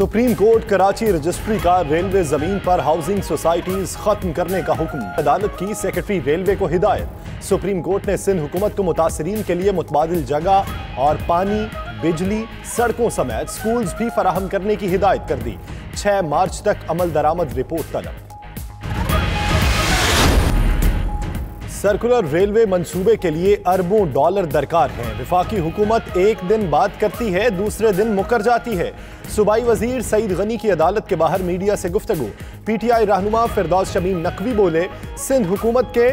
Supreme court Karachi registry का railway जमीन पर हाउसिंग सोसाइटीज खत्म करने का हुक्म। अदालत की सेक्रेटरी रेलवे को हिदायत। सुप्रीम कोर्ट ने सिंध हुकूमत को मुतासरीन के लिए मुतबादिल जगह और पानी, बिजली, सड़कों समेत स्कूल्स भी फराहम करने की हिदायत कर दी। 6 मार्च तक अमल दरामद रिपोर्ट तलब। सर्कुलर रेलवे मंसूबे के लिए अरबों डॉलर दरकार हैं। वफाकी हुकूमत एक दिन बात करती है, दूसरे दिन मुकर जाती है। सूबाई वजीर सईद गनी की अदालत के बाहर मीडिया से गुफ्तगू। पीटीआई रहनुमा फिरदौस शमीम नकवी बोले, सिंध हुकूमत के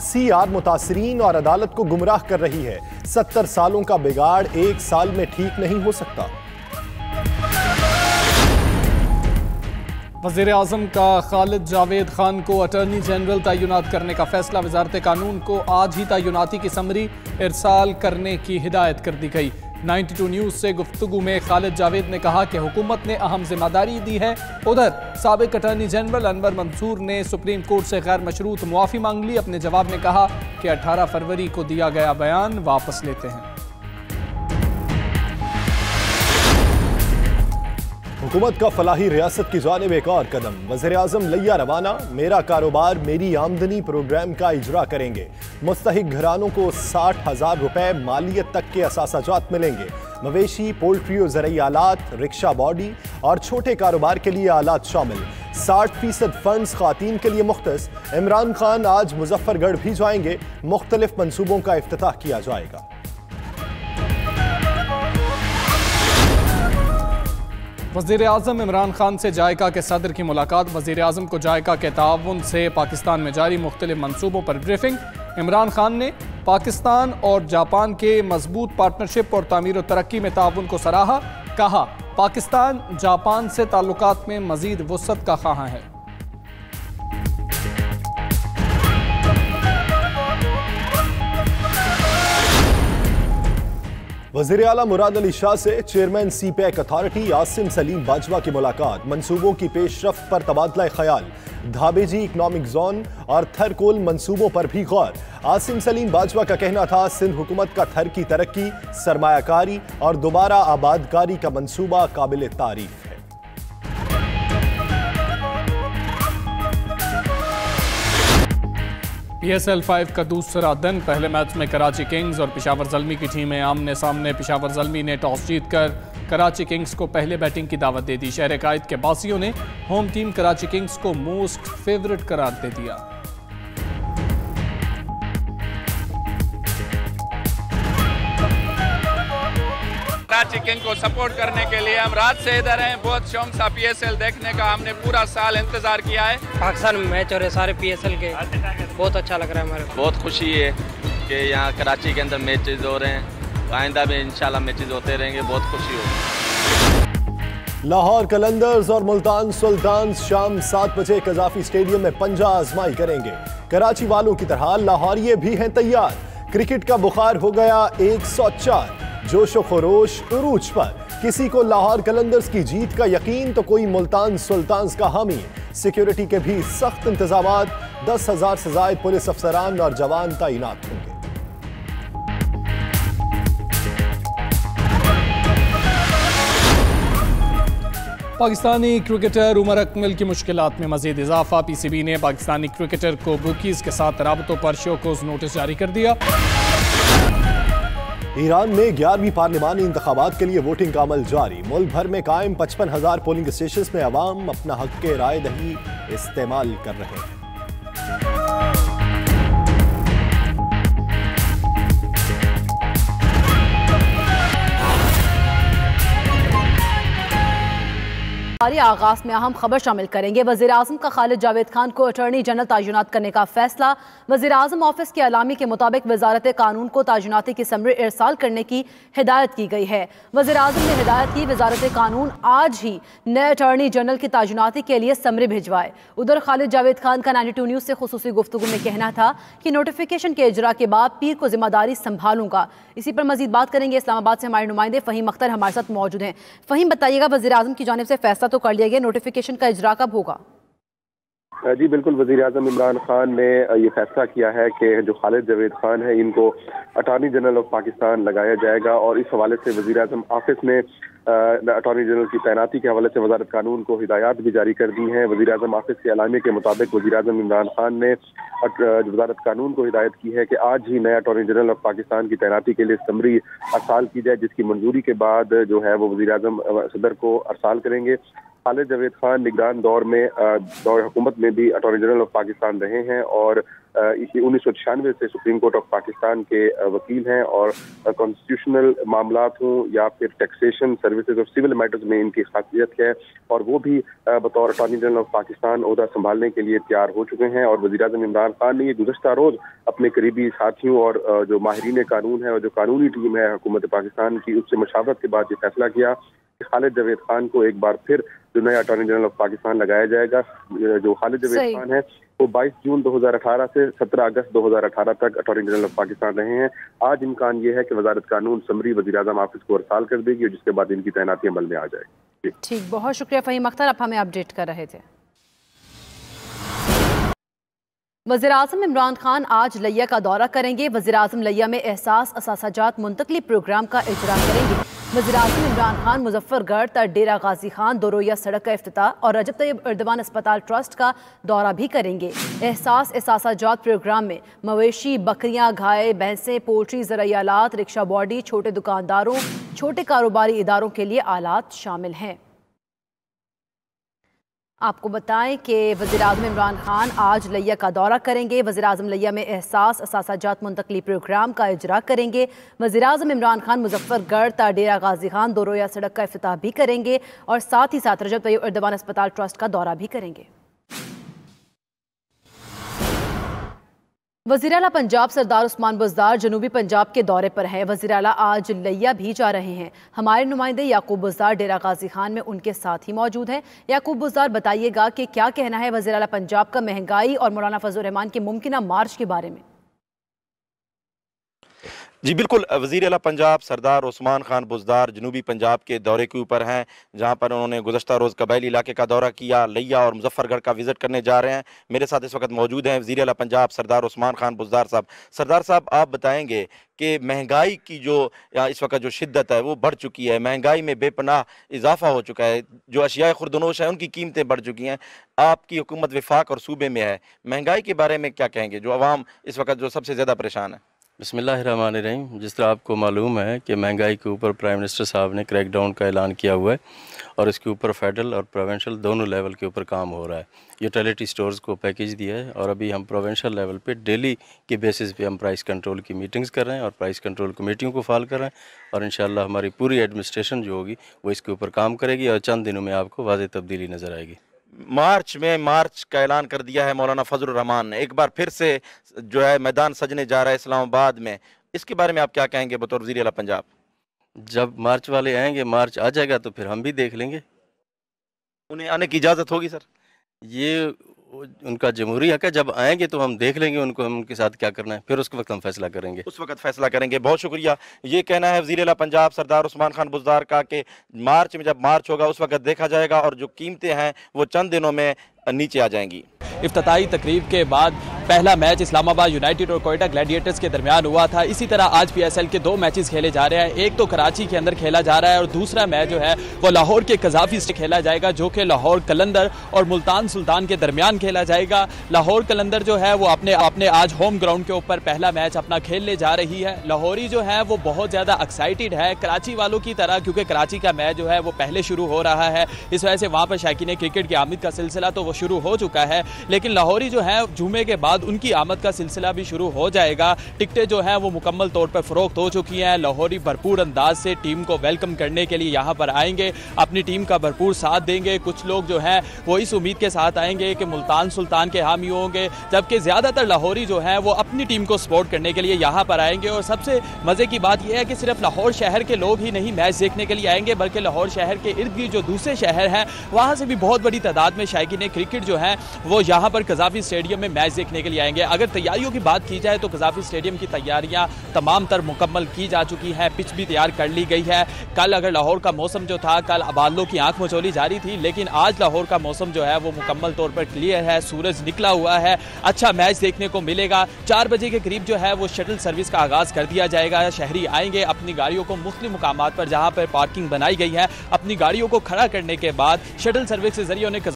CR मुतासरीन और अदालत को गुमराह कर रही है। 70 सालों का बिगाड़ एक साल में ठीक नहीं हो सकता। वज़ीर आज़म का खालिद जावेद खान को अटॉर्नी जनरल तैनात करने का फैसला। वजारत कानून को आज ही तैनाती की समरी इरसाल करने की हिदायत कर दी गई। 92 न्यूज़ से गुफ्तगू में खालिद जावेद ने कहा कि हुकूमत ने अहम जिम्मेदारी दी है। उधर साबिक अटॉर्नी जनरल अनवर मंसूर ने सुप्रीम कोर्ट से गैर मशरूत मुआफ़ी मांग ली। अपने जवाब में कहा कि 18 फरवरी को दिया गया बयान वापस लेते हैं। हुकूमत का फलाही रियासत की जानिब एक और कदम। वज़ीर आज़म लिया रवाना, मेरा कारोबार मेरी आमदनी प्रोग्राम का इजरा करेंगे। मुस्तहिक घरानों को 60,000 रुपए मालियत तक के असासाजात मिलेंगे। मवेशी, पोल्ट्री और ज़रई आलात, रिक्शा बॉडी और छोटे कारोबार के लिए आलात शामिल। 60% फंड्स ख़वातीन के लिए मुख्तस। इमरान खान आज मुजफ्फरगढ़ भी जाएंगे। मुख्तलिफ मंसूबों का इफ्तिताह किया जाएगा। वज़ीर आज़म इमरान खान से जायका के सदर की मुलाकात। वज़ीर आज़म को जायका के ताउन से पाकिस्तान में जारी मुख्तलिफ मंसूबों पर ब्रीफिंग। इमरान खान ने पाकिस्तान और जापान के मजबूत पार्टनरशिप और तामीर और तरक्की में ताउन को सराहा। कहा, पाकिस्तान जापान से ताल्लुकात में मज़ीद वुसअत का ख्वाह है। वज़ीर आला मुराद अली शाह से chairman CPEC authority Asim Salim Bajwa की मुलाकात। मंसूबों की पेशरफ्त पर तबादला ख्याल। धाबेजी इकनॉमिक जोन और थरकोल मंसूबों पर भी गौर। आसिम सलीम बाजवा का कहना था, सिंध हुकूमत का थर की तरक्की, सरमायाकारी और दोबारा आबादकारी का मंसूबा काबिल तारीफ है। PSL 5 का दूसरा दिन। पहले मैच में कराची किंग्स और पेशावर ज़ल्मी की टीमें आमने सामने। पेशावर ज़ल्मी ने टॉस जीतकर कराची किंग्स को पहले बैटिंग की दावत दे दी। शहर कायद के बासियों ने होम टीम कराची किंग्स को मोस्ट फेवरेट करार दे दिया। कराची किंग को सपोर्ट करने के लिए हम रात से इधर हैं। बहुत शौक था PSL देखने का, हमने पूरा साल इंतजार किया है। पाकिस्तान में मैच हो रहे सारे PSL के, बहुत अच्छा लग रहा है हमारे। बहुत खुशी है कि यहाँ कराची के अंदर मैचेस हो रहे हैं। आइंदा भी इंशाल्लाह मैचेस होते रहेंगे। बहुत खुशी हो। लाहौर कलंदर्स और मुल्तान सुल्तान्स शाम 7 बजे कजाफी स्टेडियम में पंजा आजमाई करेंगे। कराची वालों की तरह लाहौरिये भी हैं तैयार। क्रिकेट का बुखार हो गया 104। जोशो खरोश उरूज पर। किसी को लाहौर कलंदर्स की जीत का यकीन तो कोई मुल्तान सुल्तान्स का हामी। सिक्योरिटी के भी सख्त इंतजामात। 10,000 से ज्यादा पुलिस अफसरान और जवान तैनात होंगे। पाकिस्तानी क्रिकेटर उमर अकमल की मुश्किलात में मजीद इजाफा। PCB ने पाकिस्तानी क्रिकेटर को बुकीज के साथ राबतों पर शोकोज नोटिस जारी कर दिया। ईरान में 11वीं पार्लिमानी इंतखाबात के लिए वोटिंग का अमल जारी। मुल्क भर में कायम 55,000 पोलिंग स्टेशन में अवाम अपना हक के राय दही इस्तेमाल कर रहे हैं। आगाज में अहम खबर शामिल करेंगे। वज़ीर आज़म का खालिद जावेद खान को अटॉर्नी जनरल तैनात करने का फैसला। वज़ीर आज़म ऑफिस के अलामी के मुताबिक वजारत कानून को तैनाती की समरी इरसाल करने की हिदायत की गई है। वज़ीर आज़म ने हिदायत की वजारत कानून आज ही नए अटॉर्नी जनरल की तैनाती के लिए समरी भिजवाए। उधर खालिद जावेद खान का 92 न्यूज़ से खुसूसी गुफ्तगू में कहना था कि नोटिफिकेशन के इजरा के बाद पीर को जिम्मेदारी संभालूंगा। इसी पर मजीद बात करेंगे। इस्लामाबाद से हमारे नुमाइंदे फ़हीम अख्तर हमारे साथ मौजूद हैं। फ़हीम, बताइएगा, वज़ीर आज़म की जानिब से फैसला तो कर लिया गया, नोटिफिकेशन का इजरा कब होगा? जी बिल्कुल, वज़ीर आज़म इमरान खान ने ये फैसला किया है कि जो खालिद जावेद खान है इनको अटॉर्नी जनरल ऑफ पाकिस्तान लगाया जाएगा और इस हवाले से वज़ीर आज़म ऑफिस ने अटॉर्नी जनरल की तैनाती के हवाले से वज़ारत कानून को हिदायत भी जारी कर दी हैं। वज़ीर आज़म ऑफिस के एलामे के मुताबिक वज़ीर आज़म इमरान खान ने वज़ारत कानून को हिदायत की है कि आज ही नया अटॉर्नी जनरल ऑफ पाकिस्तान की तैनाती के लिए समरी अरसाल की जाए, जिसकी मंजूरी के बाद जो है वो वज़ीर आज़म सदर को अरसाल करेंगे। खालिद जावेद खान निगरान दौर हुकूमत में भी अटॉर्नी जनरल ऑफ पाकिस्तान रहे हैं और 1996 से सुप्रीम कोर्ट ऑफ पाकिस्तान के वकील हैं और कॉन्स्टिट्यूशनल मामलात हों या फिर टैक्सेशन, सर्विसेज और सिविल मैटर्स में इनकी खासियत है और वो भी बतौर अटॉर्नी जनरल ऑफ पाकिस्तान ओहदा संभालने के लिए तैयार हो चुके हैं। और वज़ीर आज़म इमरान खान ने ये गुज़श्ता रोज़ अपने करीबी साथियों और जो माहिरीन कानून है और जो कानूनी टीम है हुकूमत पाकिस्तान की, उससे मशावरत के बाद ये फैसला किया कि खालिद जावेद खान को एक बार फिर जो नया अटॉर्नी जनरल ऑफ पाकिस्तान लगाया जाएगा। जो खालिद जावेद खान है वो 22 जून 2018 से 17 अगस्त 2018 तक अटॉर्नी जनरल ऑफ पाकिस्तान रहे हैं। आज इम्कान ये है कि वज़ारत कानून समरी वज़ीर आज़म ऑफिस को अरसाल कर देगी और जिसके बाद इनकी तैनाती अमल में आ जाएगी। ठीक, बहुत शुक्रिया फ़हीम अख्तर, आप हमें अपडेट कर रहे थे। वज़ीर आज़म इमरान खान आज लिया का दौरा करेंगे। वज़ीर आज़म लिया में एहसास असासाजात मुंतकली प्रोग्राम का इजरा करेंगे। वज़ीर आज़म इमरान खान मुजफ्फरगढ़ तर डेरा गाजी खान दो रोया सड़क का इफ्तिताह और रजब तैयब एर्दवान अस्पताल ट्रस्ट का दौरा भी करेंगे। एहसास असासाजात प्रोग्राम में मवेशी, बकरियां, गाय, भैंसें, पोल्ट्री, ज़राई आलात, रिक्शा बॉडी, छोटे दुकानदारों, छोटे कारोबारी इदारों के लिए आलात शामिल हैं। आपको बताएं कि वज़ीर आज़म इमरान खान आज लिया का दौरा करेंगे। वज़ीर आज़म लिया में एहसास असासाजात मुंतकली प्रोग्राम का इजरा करेंगे। वज़ीर आज़म इमरान खान मुजफ्फरगढ़ ता डेरा गाजी खान दो रोया सड़क का इफ्तिताह भी करेंगे और साथ ही साथ रजब तैयब एर्दवान अस्पताल ट्रस्ट का दौरा भी करेंगे। वज़ीर आला पंजाब सरदार उस्मान बुज़दार जनूबी पंजाब के दौरे पर हैं। वज़ीर आला आज लिया भी जा रहे हैं। हमारे नुमाइंदे याकूब बुज़दार डेरा गाजी खान में उनके साथ ही मौजूद हैं। याकूब बुज़दार, बताइएगा कि क्या कहना है वज़ीर आला पंजाब का महंगाई और मौलाना फजल रहमान के मुमकिना मार्च के बारे में? जी बिल्कुल, वज़ीर आला पंजाब सरदार उस्मान खान बुज़दार जनूबी पंजाब के दौरे के ऊपर हैं, जहां पर उन्होंने गुज़श्ता रोज़ कबायली इलाके का दौरा किया, लिया और मुजफ्फरगढ़ का विज़िट करने जा रहे हैं। मेरे साथ इस वक्त मौजूद हैं वज़ीर आला पंजाब सरदार उस्मान खान बुज़दार साहब। सरदार साहब, आप बताएंगे कि महंगाई की जो इस वक्त जो शिद्दत है वो बढ़ चुकी है, महंगाई में बेपनाह इजाफा हो चुका है, जो अशिया खुर्दनोश है उनकी कीमतें बढ़ चुकी हैं। आपकी हुकूमत वफाक और सूबे में है, महंगाई के बारे में क्या कहेंगे, जो अवाम इस वक्त जो सबसे ज़्यादा परेशान है? बिस्मिल्लाहिर्रहमानिर्रहीम। जिस तरह आपको मालूम है कि महंगाई के ऊपर प्राइम मिनिस्टर साहब ने क्रैकडाउन का ऐलान किया हुआ है और इसके ऊपर फेडरल और प्रोविंशियल दोनों लेवल के ऊपर काम हो रहा है। यूटिलिटी स्टोर्स को पैकेज दिया है और अभी हम प्रोविंशियल लेवल पे डेली के बेसिस पे हम प्राइस कंट्रोल की मीटिंग्स कर रहे हैं और प्राइस कंट्रोल कमेटियों को फॉलो कर रहे हैं और इंशाल्लाह हमारी पूरी एडमिनिस्ट्रेशन जो होगी वो इसके ऊपर काम करेगी और चंद दिनों में आपको वाज़ेह तब्दीली नज़र आएगी। मार्च का ऐलान कर दिया है मौलाना फजल रहमान ने, एक बार फिर से जो है मैदान सजने जा रहा है इस्लामाबाद में, इसके बारे में आप क्या कहेंगे बतौर वज़ीर आला पंजाब? जब मार्च वाले आएंगे, मार्च आ जाएगा तो फिर हम भी देख लेंगे। उन्हें आने की इजाज़त होगी सर? ये उनका जमहूरी हक है, जब आएंगे तो हम देख लेंगे उनको, हम उनके साथ क्या करना है, फिर उस वक्त हम फैसला करेंगे। उस वक्त फैसला करेंगे। बहुत शुक्रिया। ये कहना है वज़ीर आला पंजाब सरदार उस्मान खान बुज़दार का कि मार्च में जब मार्च होगा उस वक्त देखा जाएगा और जो कीमतें हैं वो चंद दिनों में नीचे आ जाएंगी। इफ्तिताई तकरीब के बाद पहला मैच इस्लामाबाद यूनाइटेड और कोयटा ग्लैडिएटर्स के दरमियान हुआ था। इसी तरह आज PSL के 2 मैचेस खेले जा रहे हैं। एक तो कराची के अंदर खेला जा रहा है और दूसरा मैच जो है वो लाहौर के कज़ाफी से खेला जाएगा, जो कि लाहौर कलंदर और मुल्तान सुल्तान के दरमियान खेला जाएगा। लाहौर कलंदर जो है वो अपने आज होम ग्राउंड के ऊपर पहला मैच अपना खेलने जा रही है। लाहौरी जो है वो बहुत ज़्यादा एक्साइटेड है कराची वालों की तरह, क्योंकि कराची का मैच जो है वो पहले शुरू हो रहा है। इस वजह से वहाँ पर शायकीन क्रिकेट की आमद का सिलसिला तो वो शुरू हो चुका है, लेकिन लाहौरी जो है जुमे के बाद उनकी आमद का सिलसिला भी शुरू हो जाएगा। टिकटें जो हैं वो मुकम्मल तौर पर फ़रोख्त हो चुकी हैं। लाहौरी भरपूर अंदाज से टीम को वेलकम करने के लिए यहाँ पर आएंगे, अपनी टीम का भरपूर साथ देंगे। कुछ लोग जो हैं वो इस उम्मीद के साथ आएंगे कि मुल्तान सुल्तान के हामी होंगे, जबकि ज़्यादातर लाहौरी जो हैं वो अपनी टीम को सपोर्ट करने के लिए यहाँ पर आएंगे। और सबसे मज़े की बात यह है कि सिर्फ लाहौर शहर के लोग ही नहीं मैच देखने के लिए आएंगे, बल्कि लाहौर शहर के इर्द गिर्द जो दूसरे शहर हैं वहाँ से भी बहुत बड़ी तादाद में शायकीन क्रिकेट जो है वो यहाँ पर कज़ाफ़ी स्टेडियम में मैच देखने के लिए आएंगे। अगर तैयारियों की बात की जाए तो कज़ाफ़ी स्टेडियम की तैयारियाँ तमाम तर मुकम्मल की जा चुकी हैं, पिच भी तैयार कर ली गई है। कल अगर लाहौर का मौसम जो था, कल बादलों की आंख मचोली जा रही थी, लेकिन आज लाहौर का मौसम जो है वो मुकम्मल तौर पर क्लियर है, सूरज निकला हुआ है, अच्छा मैच देखने को मिलेगा। 4 बजे के करीब जो है वो शटल सर्विस का आगाज़ कर दिया जाएगा। शहरी आएंगे अपनी गाड़ियों को मुख्तलिफ मुकामात पर जहाँ पर पार्किंग बनाई गई है, अपनी गाड़ियों को खड़ा करने के बाद शटल सर्विस के जरिए उन्हें